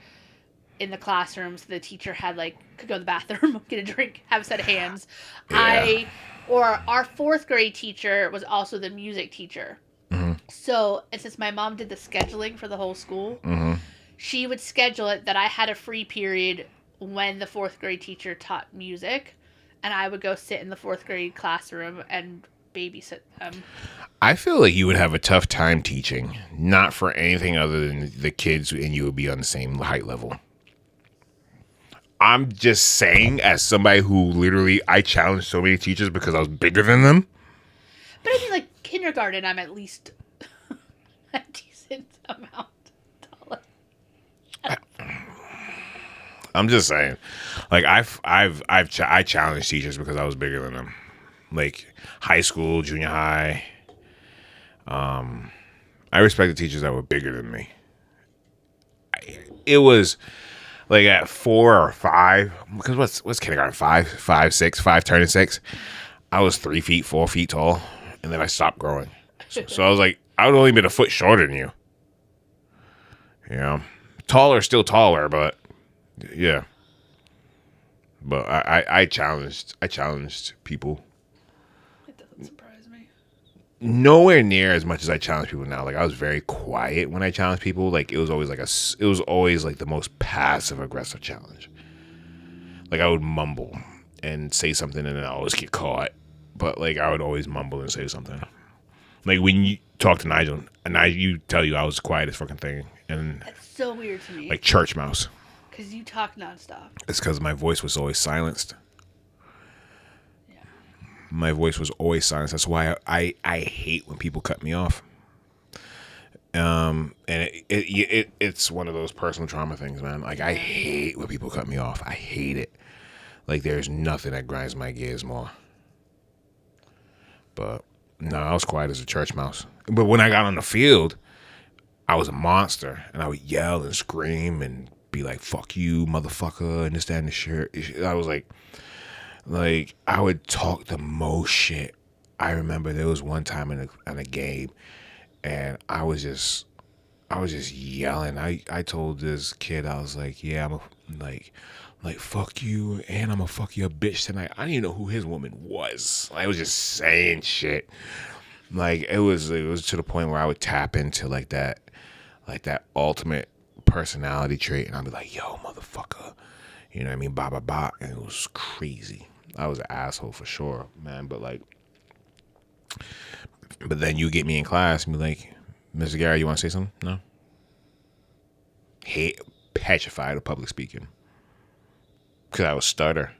in the classroom, so the teacher could go to the bathroom, get a drink, have a set of hands. Yeah. Our fourth grade teacher was also the music teacher. Mm-hmm. So, and since my mom did the scheduling for the whole school, mm-hmm. she would schedule it that I had a free period when the fourth grade teacher taught music, and I would go sit in the fourth grade classroom and babysit them. I feel like you would have a tough time teaching, not for anything other than the kids, and you would be on the same height level. I'm just saying, as somebody who literally, I challenged so many teachers because I was bigger than them. But I mean, like, kindergarten, I'm at least a decent amount taller. I'm just saying, like, I challenged teachers because I was bigger than them, like high school, junior high. I respected teachers that were bigger than me. It was like at 4 or 5, because what's kindergarten, 5, 6, 5 turning 6. I was 3 feet, 4 feet tall. And then I stopped growing. So I was like, I would only been a foot shorter than you. You know? Still taller, but yeah. But I challenged people. It doesn't surprise me. Nowhere near as much as I challenge people now. Like, I was very quiet when I challenged people. Like, it was always like the most passive aggressive challenge. Like, I would mumble and say something and then I always get caught. But, like, I would always mumble and say something. Like, when you talk to Nigel, and you tell you I was quiet as fucking thing. And that's so weird to me. Like church mouse. because you talk nonstop. It's because my voice was always silenced. Yeah. My voice was always silenced. That's why I hate when people cut me off. And it's one of those personal trauma things, man. Like, I hate when people cut me off. I hate it. Like, there's nothing that grinds my gears more. But no, I was quiet as a church mouse. But when I got on the field, I was a monster, and I would yell and scream and be like, "Fuck you, motherfucker," and this, that, and the shirt. I was like I would talk the most shit. I remember there was one time in a game, and I was just yelling. I told this kid, I was like, "Yeah, I'm like fuck you, and I'm gonna fuck your bitch tonight." I didn't even know who his woman was. I was just saying shit. Like, it was to the point where I would tap into like that ultimate personality trait, and I'd be like, "Yo, motherfucker," you know what I mean? Ba ba ba, and it was crazy. I was an asshole for sure, man. But then you get me in class and be like, "Mr. Gary, you want to say something?" No. Petrified of public speaking because I was stutter,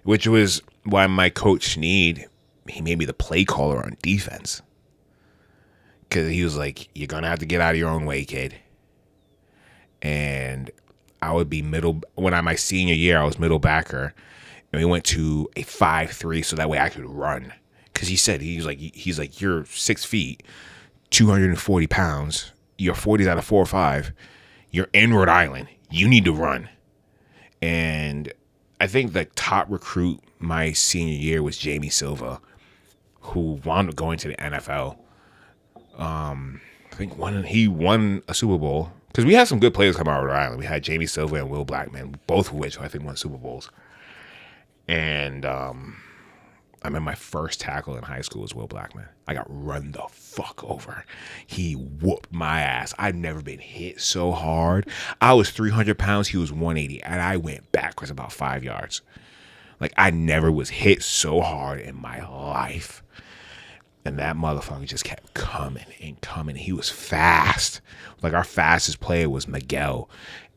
which was why my coach he made me the play caller on defense. Because he was like, "You're going to have to get out of your own way, kid." And I would be my senior year, I was middle backer. And we went to a 5-3 so that way I could run. Because he's like, "You're 6 feet, 240 pounds. You're 40s out of 4.5. You're in Rhode Island. You need to run." And I think the top recruit my senior year was Jamie Silva, who wound up going to the NFL. I think he won a Super Bowl, because we had some good players come out of Rhode Island. We had Jamie Silva and Will Blackman, both of which I think won Super Bowls. And I remember my first tackle in high school was Will Blackman. I got run the fuck over. He whooped my ass. I've never been hit so hard. I was 300 pounds. He was 180, and I went backwards about 5 yards. Like, I never was hit so hard in my life. And that motherfucker just kept coming and coming. He was fast. Like, our fastest player was Miguel.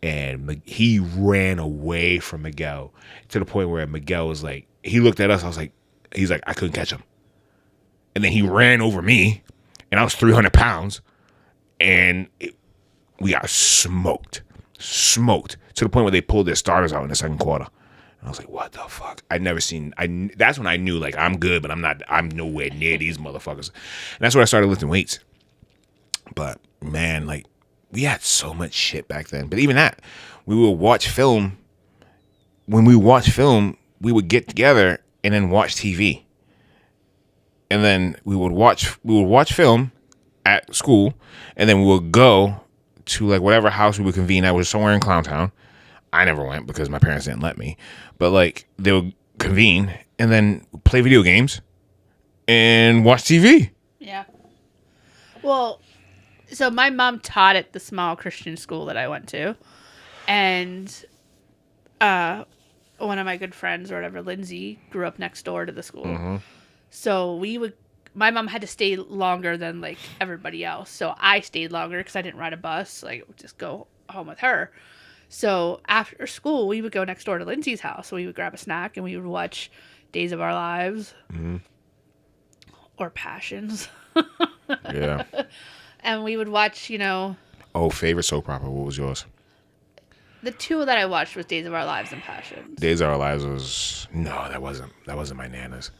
And he ran away from Miguel to the point where Miguel was like, he looked at us. He's like, I couldn't catch him. And then he ran over me, and I was 300 pounds. And we got smoked to the point where they pulled their starters out in the second quarter. I was like, what the fuck? That's when I knew, like, I'm good, but I'm nowhere near these motherfuckers. And that's when I started lifting weights. But, man, like, we had so much shit back then. But even that, we would watch film. When we watch film, we would get together and then watch TV. And then we would watch film at school, and then we would go to, like, whatever house we would convene at, was somewhere in Clowntown. I never went because my parents didn't let me. But, like, they would convene and then play video games and watch TV. Yeah. Well, so my mom taught at the small Christian school that I went to. And one of my good friends or whatever, Lindsay, grew up next door to the school. Mm-hmm. So my mom had to stay longer than, like, everybody else. So I stayed longer because I didn't ride a bus. Like, just go home with her. So after school, we would go next door to Lindsay's house. So we would grab a snack and we would watch Days of Our Lives. Mm-hmm. Or Passions. Yeah. And we would watch, Oh, favorite soap opera. What was yours? The two that I watched was Days of Our Lives and Passions. Days of Our Lives was... No, that wasn't my Nana's.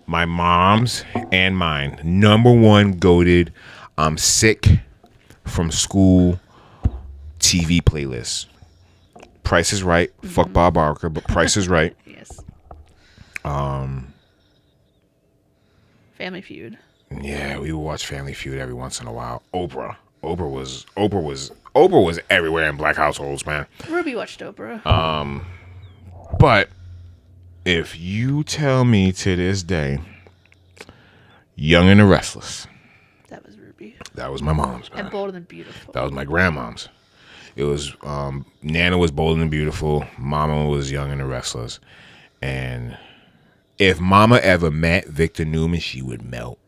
My mom's and mine. Number one goated, I'm sick from school TV playlist. Price is Right. Mm-hmm. Fuck Bob Barker, but Price is Right. Yes. Family Feud. Yeah, we would watch Family Feud every once in a while. Oprah was everywhere in black households, man. Ruby watched Oprah. But if you tell me to this day, Young and the Restless. That was Ruby. That was my mom's, man. And Bold and Beautiful. That was my grandmom's. It was Nana was Bold and Beautiful. Mama was Young and the Restless. And if Mama ever met Victor Newman, she would melt.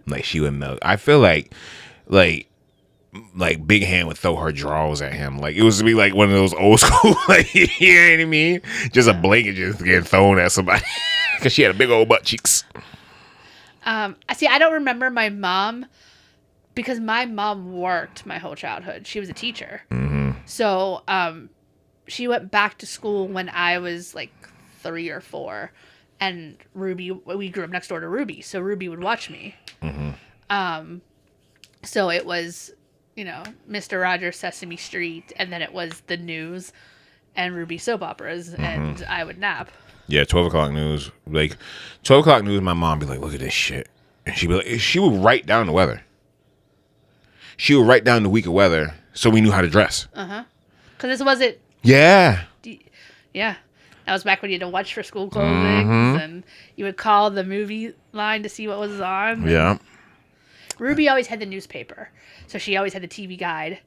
Like, she would melt. I feel like like Big Hand would throw her drawers at him. Like it was to be like one of those old school, like, you know what I mean? Just a blanket just getting thrown at somebody because she had a big old butt cheeks. I see. I don't remember my mom because my mom worked my whole childhood. She was a teacher, so she went back to school when I was like 3 or 4, and we grew up next door to Ruby, so Ruby would watch me. So it was, Mr. Rogers, Sesame Street, and then it was the news and Ruby soap operas, and I would nap. Yeah, 12 o'clock news. Like 12 o'clock news, my mom be like, "Look at this shit," and she would write down the weather. She would write down the week of weather, so we knew how to dress. Because this wasn't. Yeah. Yeah. That was back when you had to watch for school clothings, and you would call the movie line to see what was on. Yeah. Ruby always had the newspaper, so she always had the TV guide.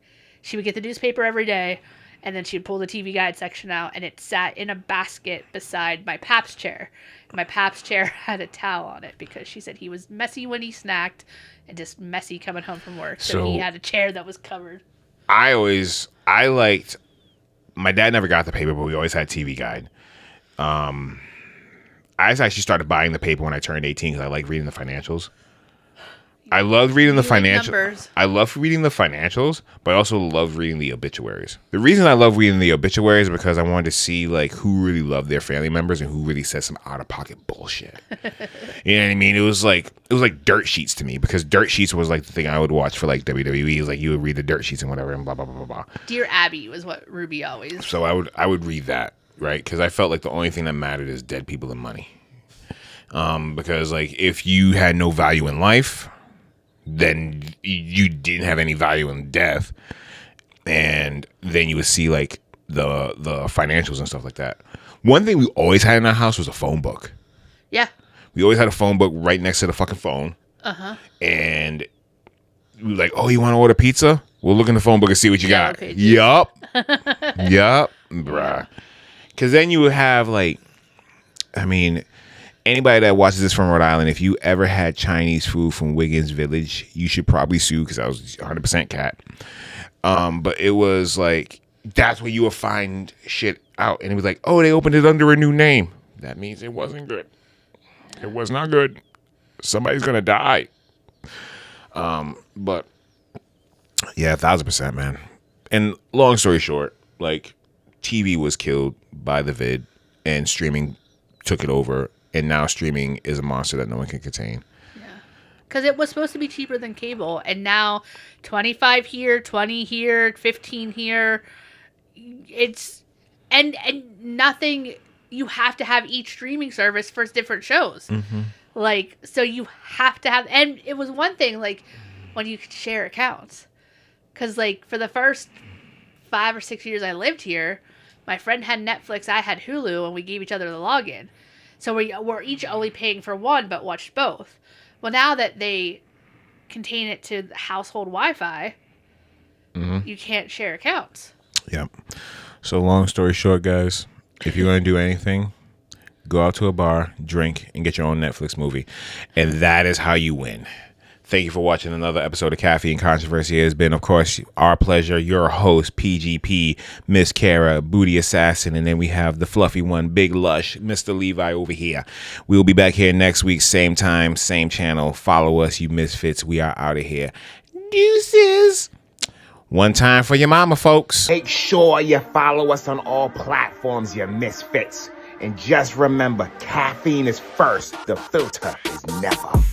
She would get the newspaper every day, and then she'd pull the TV guide section out, and it sat in a basket beside my pap's chair. My pap's chair had a towel on it because she said he was messy when he snacked and just messy coming home from work. So he had a chair that was covered. I liked, my dad never got the paper, but we always had TV guide. I actually started buying the paper when I turned 18 because I like reading the financials. I loved reading the financials. I love reading the financials, but I also love reading the obituaries. The reason I love reading the obituaries is because I wanted to see like who really loved their family members and who really said some out of pocket bullshit. You know what I mean? It was like dirt sheets to me because dirt sheets was like the thing I would watch for like WWE. It was like you would read the dirt sheets and whatever and blah blah blah blah blah. Dear Abby was what Ruby always. So I would read that, right? Because I felt like the only thing that mattered is dead people and money. Because like if you had no value in life, then you didn't have any value in death, and then you would see like the financials and stuff like that. One thing we always had in our house was a phone book. Yeah, we always had a phone book right next to the fucking phone. And we were like, "Oh, you want to order pizza? We'll look in the phone book and see what you got." Yup. Yup, bruh. Because then you would have like, I mean, anybody that watches this from Rhode Island, if you ever had Chinese food from Wiggins Village, you should probably sue because I was 100% cat. But it was like, that's where you would find shit out. And it was like, oh, they opened it under a new name. That means it wasn't good. It was not good. Somebody's going to die. But yeah, 1,000%, man. And long story short, like TV was killed by the vid and streaming took it over. And now streaming is a monster that no one can contain. Yeah. Because it was supposed to be cheaper than cable. And now 25 here, 20 here, 15 here. It's... And nothing... You have to have each streaming service for different shows. Like, so you have to have... And it was one thing, like, when you could share accounts. Because, like, for the first 5 or 6 years I lived here, my friend had Netflix, I had Hulu, and we gave each other the login. So we're each only paying for one, but watched both. Well, now that they contain it to household Wi-Fi, you can't share accounts. Yep. So long story short, guys, if you're going to do anything, go out to a bar, drink, and get your own Netflix movie. And that is how you win. Thank you for watching another episode of Caffeine Controversy. It has been, of course, our pleasure. Your host, PGP, Miss Cara, Booty Assassin, and then we have the fluffy one, Big Lush, Mr. Levi over here. We'll be back here next week, same time, same channel. Follow us, you misfits. We are out of here. Deuces. One time for your mama, folks. Make sure you follow us on all platforms, you misfits. And just remember, caffeine is first. The filter is never.